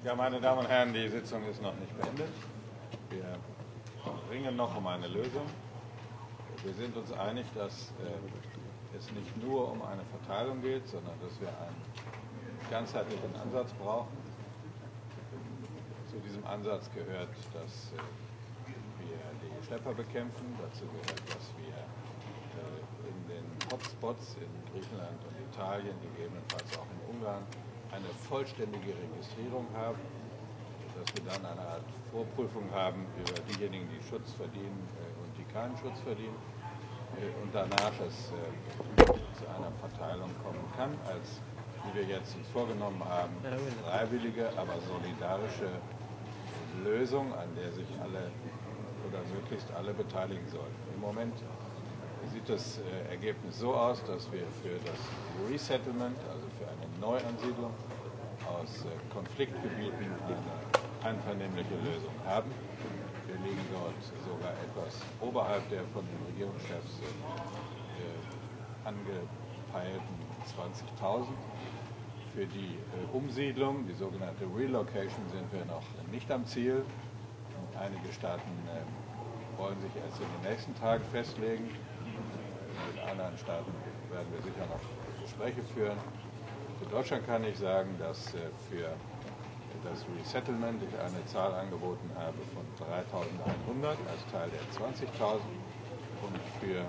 Ja, meine Damen und Herren, die Sitzung ist noch nicht beendet. Wir ringen noch um eine Lösung. Wir sind uns einig, dass es nicht nur um eine Verteilung geht, sondern dass wir einen ganzheitlichen Ansatz brauchen. Zu diesem Ansatz gehört, dass wir die Schlepper bekämpfen. Dazu gehört, dass wir in den Hotspots in Griechenland und Italien, gegebenenfalls auch in Ungarn, eine vollständige Registrierung haben, dass wir dann eine Art Vorprüfung haben über diejenigen, die Schutz verdienen und die keinen Schutz verdienen, und danach es zu einer Verteilung kommen kann, als wie wir jetzt uns vorgenommen haben, freiwillige, aber solidarische Lösung, an der sich alle oder möglichst alle beteiligen sollen. Im Moment sieht das Ergebnis so aus, dass wir für das Resettlement, also für eine Neuansiedlung aus Konfliktgebieten, eine einvernehmliche Lösung haben. Wir liegen dort sogar etwas oberhalb der von den Regierungschefs angepeilten 20.000. Für die Umsiedlung, die sogenannte Relocation, sind wir noch nicht am Ziel. Einige Staaten wollen sich erst in den nächsten Tagen festlegen. Mit anderen Staaten werden wir sicher noch Gespräche führen. Für Deutschland kann ich sagen, dass für das Resettlement ich eine Zahl angeboten habe von 3.100 als Teil der 20.000 und für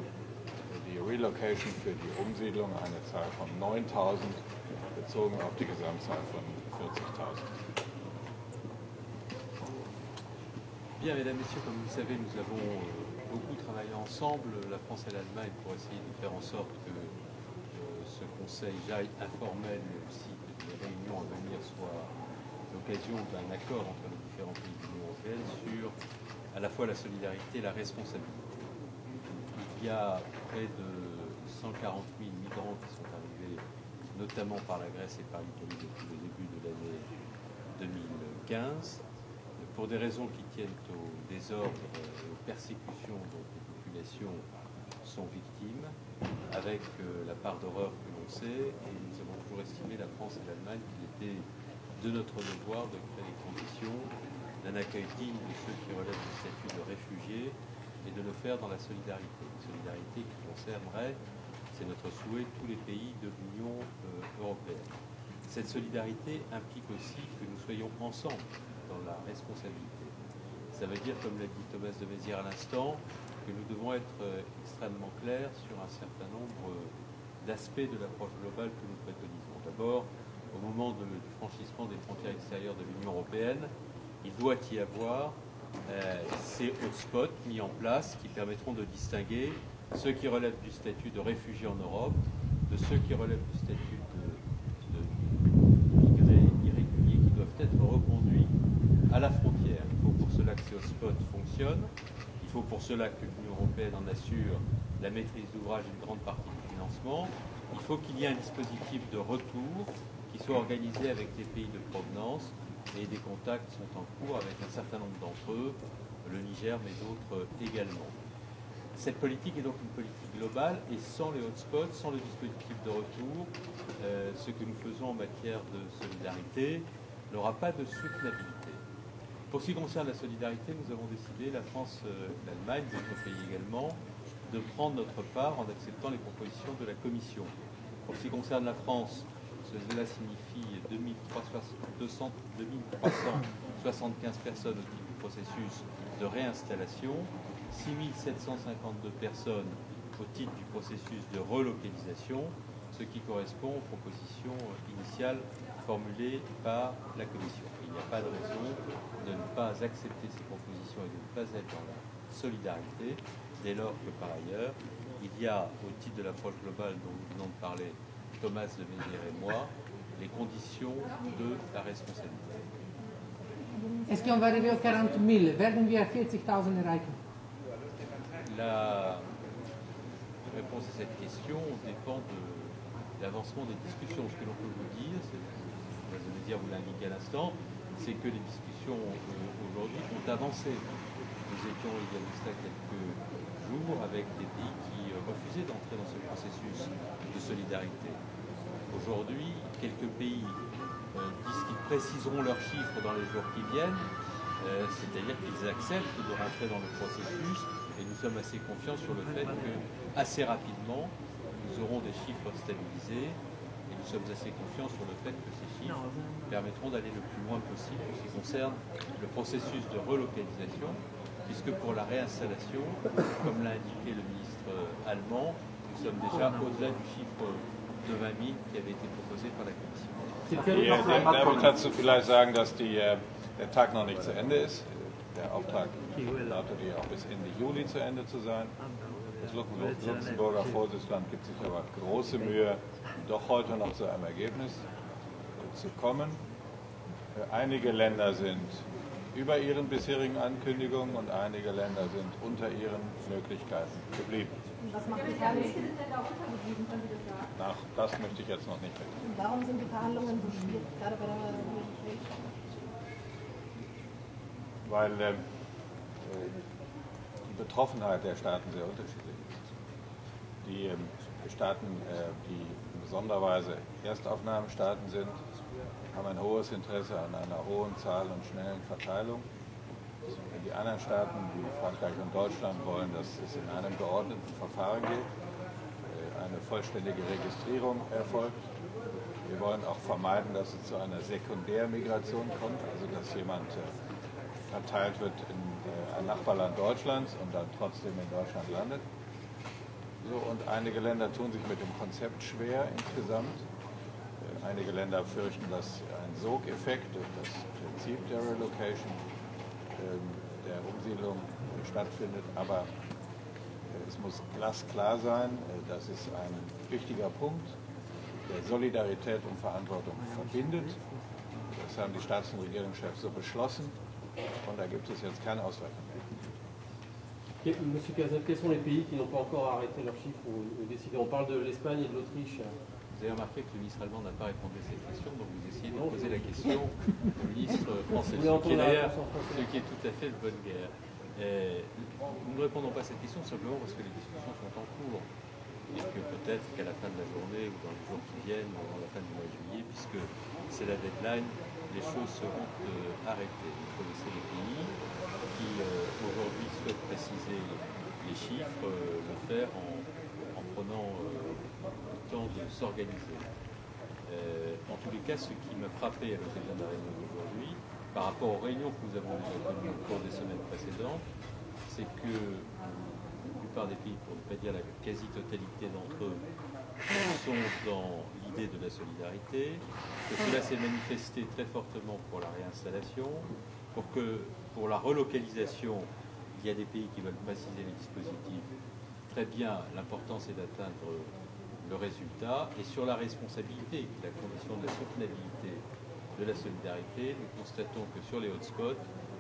die Relocation, für die Umsiedlung eine Zahl von 9.000 bezogen auf die Gesamtzahl von 40.000. Bien, mesdames, messieurs, comme vous le savez, nous avons beaucoup travaillé ensemble, la France et l'Allemagne, pour essayer de faire en sorte que ce conseil JAI informel, mais aussi que les réunions à venir soient l'occasion d'un accord entre les différents pays de l'Union européenne sur à la fois la solidarité et la responsabilité. Il y a près de 140 000 migrants qui sont arrivés, notamment par la Grèce et par l'Italie depuis le début de l'année 2015. Pour des raisons qui tiennent au désordre et aux persécutions dont les populations sont victimes, avec la part d'horreur que l'on sait, et nous avons toujours estimé, la France et l'Allemagne, qu'il était de notre devoir de créer les conditions d'un accueil digne de ceux qui relèvent du statut de réfugiés et de le faire dans la solidarité. Une solidarité qui concernerait, c'est notre souhait, tous les pays de l'Union européenne. Cette solidarité implique aussi que nous soyons ensemble dans la responsabilité. Ça veut dire, comme l'a dit Thomas de Maizière à l'instant, que nous devons être extrêmement clairs sur un certain nombre d'aspects de l'approche globale que nous préconisons. D'abord, au moment du franchissement des frontières extérieures de l'Union européenne, il doit y avoir ces hotspots mis en place qui permettront de distinguer ceux qui relèvent du statut de réfugiés en Europe de ceux qui relèvent du statut de migrés irréguliers qui doivent être reconduits à la frontière. Il faut pour cela que ces hotspots fonctionnent, il faut pour cela que l'Union européenne en assure la maîtrise d'ouvrage et une grande partie du financement, il faut qu'il y ait un dispositif de retour qui soit organisé avec les pays de provenance, et des contacts sont en cours avec un certain nombre d'entre eux, le Niger mais d'autres également. Cette politique est donc une politique globale et sans les hotspots, sans le dispositif de retour, ce que nous faisons en matière de solidarité n'aura pas de soutenabilité. Pour ce qui concerne la solidarité, nous avons décidé, la France, l'Allemagne, d'autres pays également, de prendre notre part en acceptant les propositions de la Commission. Pour ce qui concerne la France, cela signifie 2375 personnes au titre du processus de réinstallation, 6752 personnes au titre du processus de relocalisation, ce qui correspond aux propositions initiales formulées par la Commission. Il n'y a pas de raison de ne pas accepter ces propositions et de ne pas être dans la solidarité, dès lors que par ailleurs, il y a, au titre de l'approche globale dont nous venons de parler, Thomas de Maizière et moi, les conditions de la responsabilité. Est-ce qu'on va arriver aux 40 000? Werden wir 40.000 erreichen? La réponse à cette question dépend de l'avancement des discussions. Ce que l'on peut vous dire, Thomas de Maizière vous l'a indiqué à l'instant, c'est que les discussions aujourd'hui ont avancé. Nous étions il y a de cela quelques jours avec des pays qui refusaient d'entrer dans ce processus de solidarité. Aujourd'hui, quelques pays disent qu'ils préciseront leurs chiffres dans les jours qui viennent, c'est-à-dire qu'ils acceptent de rentrer dans le processus, et nous sommes assez confiants sur le fait que, assez rapidement, nous aurons des chiffres stabilisés, et nous sommes assez confiants sur le fait que ces chiffres permettront d'aller le plus loin possible en ce qui concerne le processus de relocalisation, puisque pour la réinstallation, comme l'a indiqué le ministre allemand, nous sommes déjà au-delà du chiffre de 20 000 qui avait été proposé par la Commission. Darf ich dazu vielleicht sagen, dass der Tag noch nicht zu Ende ist. Der Auftrag lautet ja auch bis Ende Juli zu Ende zu sein. Das Luxemburger Vorsitzdland gibt sich aber große Mühe, doch heute noch zu einem Ergebnis zu kommen. Einige Länder sind über ihren bisherigen Ankündigungen und einige Länder sind unter ihren Möglichkeiten geblieben. Was macht Italien? Welche sind denn da untergeblieben, können Sie das sagen? Das möchte ich jetzt noch nicht weg. Warum sind die Verhandlungen so schwierig, gerade bei der Relocation? Weil die Betroffenheit der Staaten sehr unterschiedlich ist. Die Staaten, die in besonderer Weise Erstaufnahmestaaten sind, haben ein hohes Interesse an einer hohen Zahl und schnellen Verteilung. Die anderen Staaten, wie Frankreich und Deutschland, wollen, dass es in einem geordneten Verfahren geht, eine vollständige Registrierung erfolgt. Wir wollen auch vermeiden, dass es zu einer Sekundärmigration kommt, also dass jemand verteilt wird in ein Nachbarland Deutschlands und dann trotzdem in Deutschland landet. So, und einige Länder tun sich mit dem Konzept schwer insgesamt. Einige Länder fürchten, dass ein Sogeffekt durch das Prinzip der Relocation, der Umsiedlung stattfindet, aber es muss glasklar sein, das ist ein wichtiger Punkt, der Solidarität und Verantwortung verbindet. Das haben die Staats- und Regierungschefs so beschlossen und da gibt es jetzt keine Ausweichung mehr. Monsieur Cazeneuve, quels sont les pays qui n'ont pas encore arrêté leurs chiffres ou décidé? On parle de l'Espagne et de l'Autriche. Vous avez remarqué que le ministre allemand n'a pas répondu à cette question, donc vous essayez de poser la question au ministre français, ce qui est d'ailleurs tout à fait de bonne guerre. Nous ne répondons pas à cette question simplement parce que les discussions sont en cours et que peut-être qu'à la fin de la journée ou dans les jours qui viennent, ou à la fin du mois de juillet, puisque c'est la deadline, les choses seront arrêtées. Vous connaissez les pays qui aujourd'hui souhaitent préciser les chiffres, le faire en prenant le temps de s'organiser. En tous les cas, ce qui m'a frappé à l'occasion de la réunion d'aujourd'hui, par rapport aux réunions que nous avons déjà connues au cours des semaines précédentes, c'est que la plupart des pays, pour ne pas dire la quasi-totalité d'entre eux, sont dans l'idée de la solidarité, que cela s'est manifesté très fortement pour la réinstallation, pour la relocalisation, il y a des pays qui veulent préciser les dispositifs. Très bien, l'important c'est d'atteindre le résultat. Et sur la responsabilité, qui est la condition de la soutenabilité de la solidarité, nous constatons que sur les hotspots,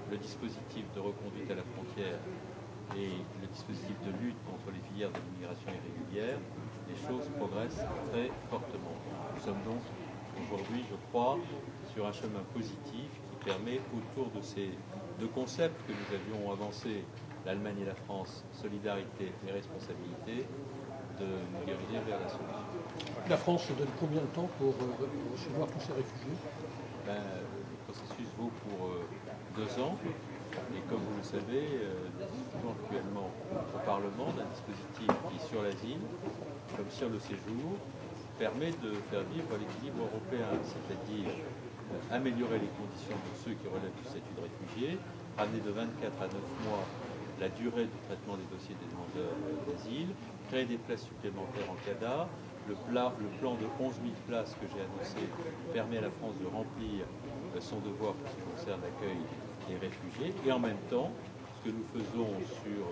le dispositif de reconduite à la frontière et le dispositif de lutte contre les filières de l'immigration irrégulière, les choses progressent très fortement. Nous sommes donc aujourd'hui, je crois, sur un chemin positif qui permet, autour de ces deux concepts que nous avions avancés, l'Allemagne et la France, solidarité et responsabilité, de nous diriger vers la solution. La France se donne combien de temps pour recevoir tous ces réfugiés? Le processus vaut pour 2 ans. Et comme vous le savez, nous discutons actuellement au Parlement d'un dispositif qui, sur l'asile, comme sur le séjour, permet de faire vivre l'équilibre européen, c'est-à-dire améliorer les conditions de ceux qui relèvent du statut de réfugié, ramener de 24 à 9 mois la durée du traitement des dossiers des demandeurs d'asile, créer des places supplémentaires en CADA. Le plan de 11 000 places que j'ai annoncé permet à la France de remplir son devoir qui concerne l'accueil des réfugiés. Et en même temps, ce que nous faisons sur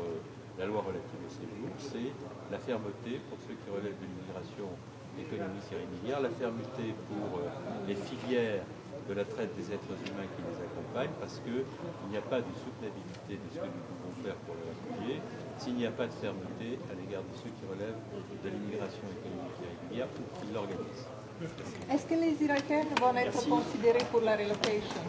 la loi relative au séjour, c'est la fermeté pour ceux qui relèvent de l'immigration économique et irrégulière, la fermeté pour les filières de la traite des êtres humains qui les accompagnent, parce qu'il n'y a pas de soutenabilité de ce que nous pouvons faire pour les réfugiés s'il n'y a pas de fermeté à l'égard de ceux qui relèvent de l'immigration économique et irrégulière ou qui l'organisent. Est-ce que les Irakiens vont être considérés pour la relocation?